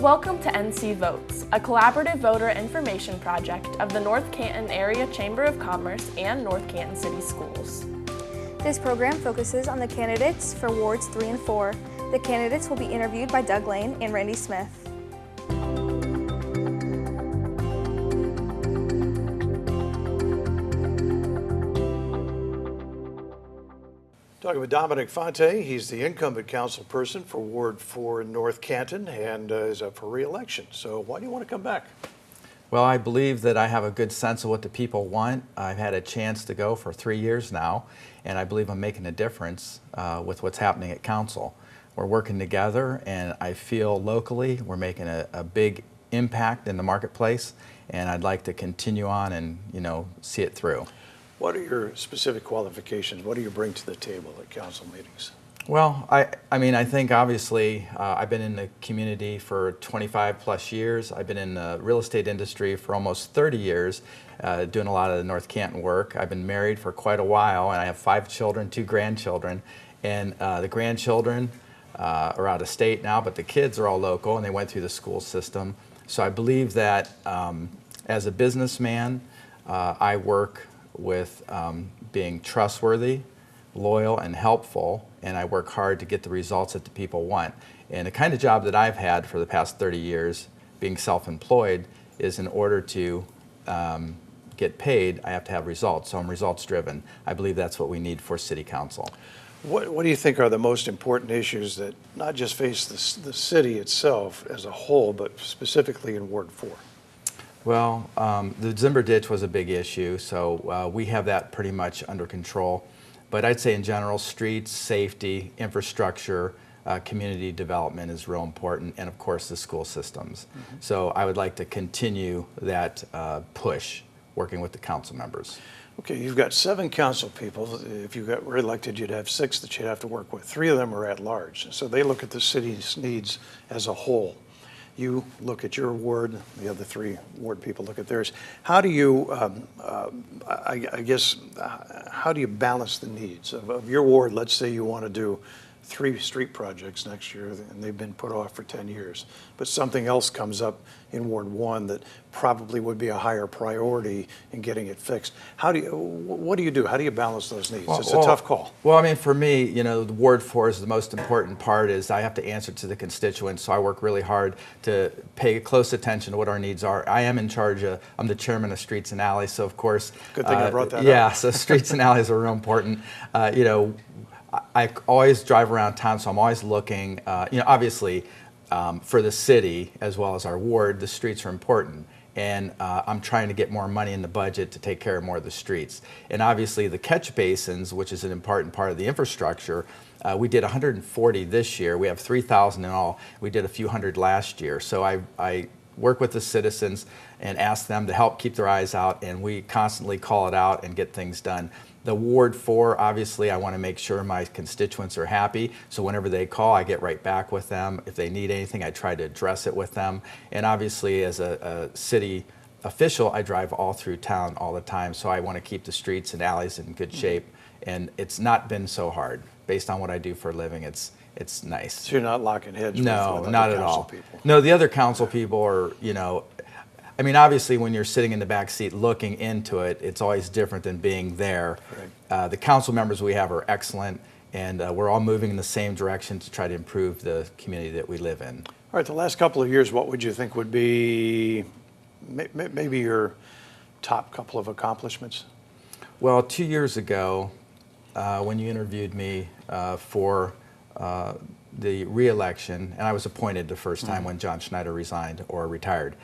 Welcome to NC Votes, a collaborative voter information project of the North Canton Area Chamber of Commerce and North Canton City Schools. This program focuses on the candidates for Wards 3 and 4. The candidates will be interviewed by Doug Lane and Randy Smith. Talking with Dominic Fonte, he's the incumbent council person for Ward 4 in North Canton and is up for re-election. So why do you want to come back? Well, I believe that I have a good sense of what the people want. I've had a chance to go for 3 years now, and I believe I'm making a difference with what's happening at council. We're working together, and I feel locally we're making a big impact in the marketplace, and I'd like to continue on and, see it through. What are your specific qualifications? What do you bring to the table at council meetings? Well, I think obviously I've been in the community for 25 plus years. I've been in the real estate industry for almost 30 years, doing a lot of the North Canton work. I've been married for quite a while, and I have 5 children, 2 grandchildren. And the grandchildren are out of state now, but the kids are all local, and they went through the school system. So I believe that as a businessman, I work with being trustworthy, loyal, and helpful, and I work hard to get the results that the people want. And the kind of job that I've had for the past 30 years, being self-employed, is in order to get paid, I have to have results. So I'm results driven. I believe that's what we need for City Council. What do you think are the most important issues that not just face the city itself as a whole, but specifically in Ward 4? Well, the Zimber ditch was a big issue, so we have that pretty much under control. But I'd say in general, streets, safety, infrastructure, community development is real important, and of course the school systems. Mm-hmm. So I would like to continue that push, working with the council members. Okay, you've got 7 council people. If you got reelected, you'd have 6 that you'd have to work with. 3 of them are at large, so they look at the city's needs as a whole. You look at your ward, the other 3 ward people look at theirs. How do you, how do you balance the needs of your ward? Let's say you want to do 3 street projects next year, and they've been put off for 10 years. But something else comes up in Ward 1 that probably would be a higher priority in getting it fixed. What do you do? How do you balance those needs? It's a tough call. Well, I mean, for me, the Ward 4 is the most important part. Is I have to answer to the constituents, so I work really hard to pay close attention to what our needs are. I am in charge of, I'm the chairman of Streets and Alleys, so of course. Good thing I brought that up. Yeah, so streets and alleys are real important. I always drive around town, so I'm always looking, obviously for the city as well as our ward, the streets are important. And I'm trying to get more money in the budget to take care of more of the streets. And obviously the catch basins, which is an important part of the infrastructure, we did 140 this year. We have 3,000 in all. We did a few hundred last year. So I work with the citizens and ask them to help keep their eyes out, and we constantly call it out and get things done. The Ward 4, obviously, I want to make sure my constituents are happy, so whenever they call, I get right back with them. If they need anything, I try to address it with them. And obviously, as a city official, I drive all through town all the time, so I want to keep the streets and alleys in good shape, and it's not been so hard. Based on what I do for a living, it's nice. So you're not locking heads No, with not other at all. people? No, the other council people are, I mean, obviously, when you're sitting in the back seat looking into it, it's always different than being there. Right. The council members we have are excellent, and we're all moving in the same direction to try to improve the community that we live in. All right, the last couple of years, what would you think would be maybe your top couple of accomplishments? Well, 2 years ago, when you interviewed me for the re-election, and I was appointed the first time when John Schneider resigned or retired.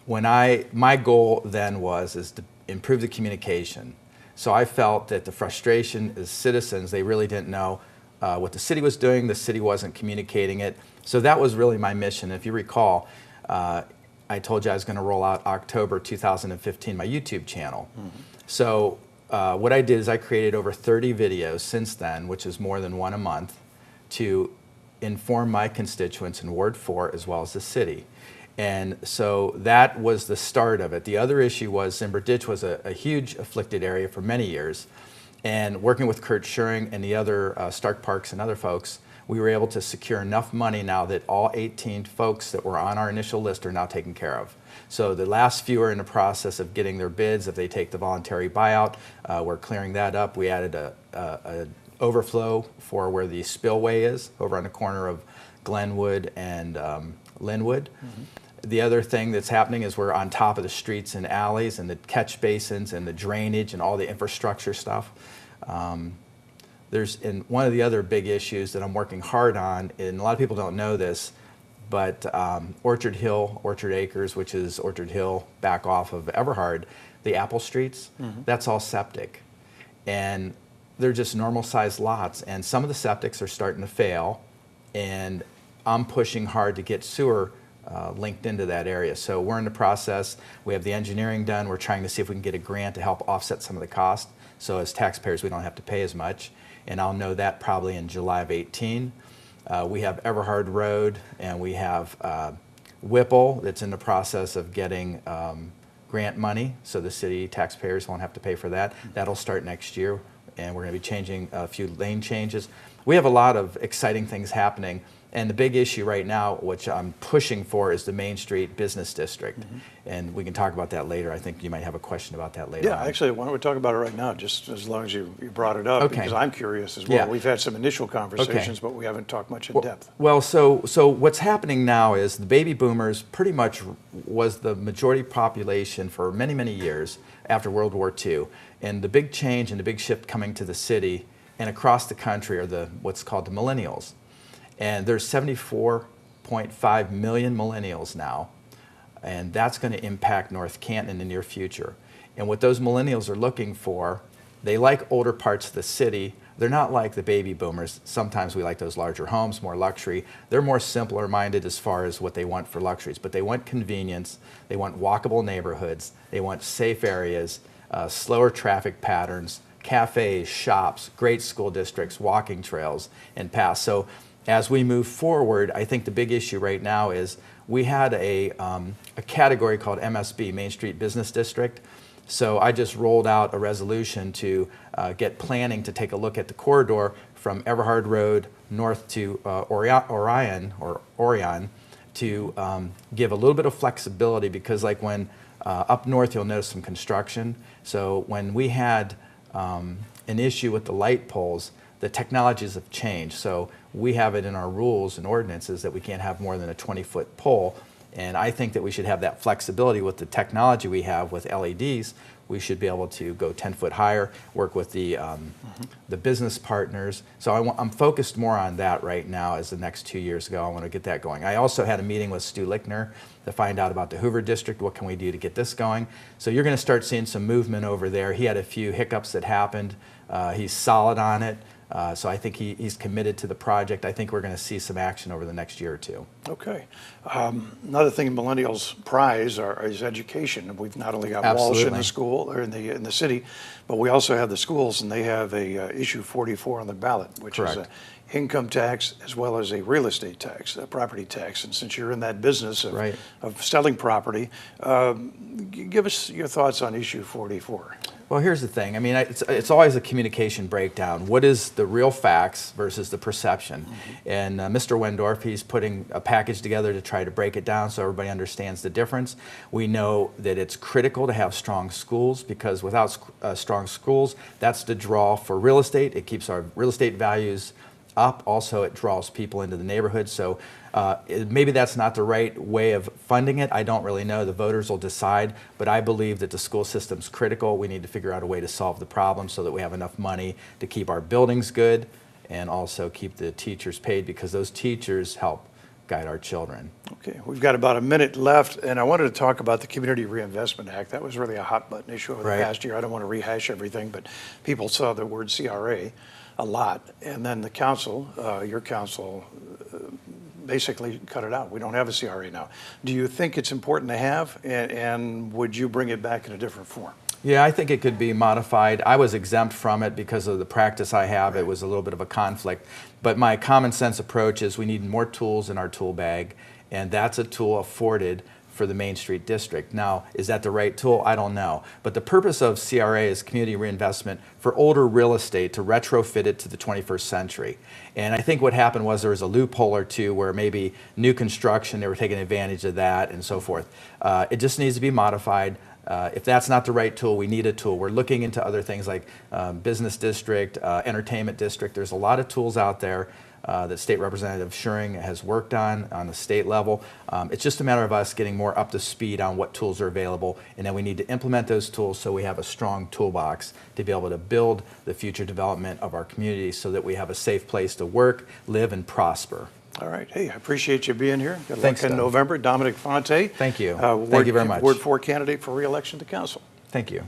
My goal then is to improve the communication. So I felt that the frustration as citizens, they really didn't know what the city was doing, the city wasn't communicating it. So that was really my mission. If you recall, I told you I was going to roll out October 2015, my YouTube channel. Mm-hmm. So what I did is I created over 30 videos since then, which is more than one a month, to inform my constituents in Ward 4 as well as the city. And so that was the start of it. The other issue was Zimber Ditch was a huge afflicted area for many years. And working with Kurt Schuring and the other Stark Parks and other folks, we were able to secure enough money now that all 18 folks that were on our initial list are now taken care of. So the last few are in the process of getting their bids. If they take the voluntary buyout, we're clearing that up. We added a overflow for where the spillway is over on the corner of Glenwood and Linwood. The other thing that's happening is we're on top of the streets and alleys and the catch basins and the drainage and all the infrastructure stuff. And one of the other big issues that I'm working hard on, and a lot of people don't know this, but Orchard Hill, Orchard Acres, which is Orchard Hill back off of Everhard, the Apple Streets, that's all septic. And they're just normal sized lots, and some of the septics are starting to fail, and I'm pushing hard to get sewer linked into that area. So we're in the process. We have the engineering done. We're trying to see if we can get a grant to help offset some of the cost. So as taxpayers, we don't have to pay as much. And I'll know that probably in July of 18. We have Everhard Road, and we have Whipple that's in the process of getting grant money, so the city taxpayers won't have to pay for that. That'll start next year, and we're going to be changing a few lane changes. We have a lot of exciting things happening. And the big issue right now, which I'm pushing for, is the Main Street Business District. And we can talk about that later. I think you might have a question about that later. Yeah, on. actually, why don't we talk about it right now, just as long as you brought it up, Okay. because I'm curious as well. Yeah. We've had some initial conversations, but we haven't talked much in depth. Well, so what's happening now is the baby boomers pretty much was the majority population for many, many years after World War II. And the big change and the big shift coming to the city and across the country are what's called the Millennials. And there's 74.5 million millennials now, and that's going to impact North Canton in the near future. And what those millennials are looking for, they like older parts of the city. They're not like the baby boomers. Sometimes we like those larger homes, more luxury. They're more simpler minded as far as what they want for luxuries, but they want convenience. They want walkable neighborhoods. They want safe areas, slower traffic patterns, cafes, shops, great school districts, walking trails, and paths. So as we move forward, I think the big issue right now is we had a category called MSB, Main Street Business District. So I just rolled out a resolution to get planning to take a look at the corridor from Everhard Road north to Orion to give a little bit of flexibility, because like when up north you'll notice some construction. So when we had an issue with the light poles, the technologies have changed. So we have it in our rules and ordinances that we can't have more than a 20-foot pole. And I think that we should have that flexibility with the technology we have with LEDs. We should be able to go 10 foot higher, work with the business partners. So I'm focused more on that right now as the next 2 years go. I want to get that going. I also had a meeting with Stu Lichtner to find out about the Hoover District. What can we do to get this going? So you're going to start seeing some movement over there. He had a few hiccups that happened. He's solid on it. So I think he's committed to the project. I think we're going to see some action over the next year or two. Okay. Another thing millennials prize is education. We've not only got Walsh in the school or in the city, but we also have the schools, and they have a issue 44 on the ballot, which is an income tax as well as a real estate tax, a property tax. And since you're in that business of selling property, give us your thoughts on issue 44. Well, here's the thing. I mean, it's always a communication breakdown. What is the real facts versus the perception? And Mr. Wendorf, he's putting a package together to try to break it down so everybody understands the difference. We know that it's critical to have strong schools, because without strong schools, that's the draw for real estate. It keeps our real estate values up. Also, it draws people into the neighborhood. So maybe that's not the right way of funding it. I don't really know. The voters will decide. But I believe that the school system's critical. We need to figure out a way to solve the problem so that we have enough money to keep our buildings good and also keep the teachers paid, because those teachers help guide our children. Okay, we've got about a minute left, and I wanted to talk about the Community Reinvestment Act. That was really a hot button issue over the past year. I don't want to rehash everything, but people saw the word CRA a lot, and then the council, your council, basically cut it out. We don't have a CRA now. Do you think it's important to have, and would you bring it back in a different form? Yeah, I think it could be modified. I was exempt from it because of the practice I have. It was a little bit of a conflict. But my common sense approach is we need more tools in our tool bag, and that's a tool afforded for the Main Street district. Now, is that the right tool? I don't know. But the purpose of CRA is community reinvestment for older real estate to retrofit it to the 21st century. And I think what happened was there was a loophole or two where maybe new construction, they were taking advantage of that and so forth. It just needs to be modified. If that's not the right tool, we need a tool. We're looking into other things like business district, entertainment district. There's a lot of tools out there that State Representative Schuring has worked on the state level. It's just a matter of us getting more up to speed on what tools are available, and then we need to implement those tools so we have a strong toolbox to be able to build the future development of our community so that we have a safe place to work, live, and prosper. All right. Hey, I appreciate you being here. Good Thanks, luck in Doug. November. Dominic Fonte. Thank you. Thank you very much. Ward 4 candidate for re-election to council. Thank you.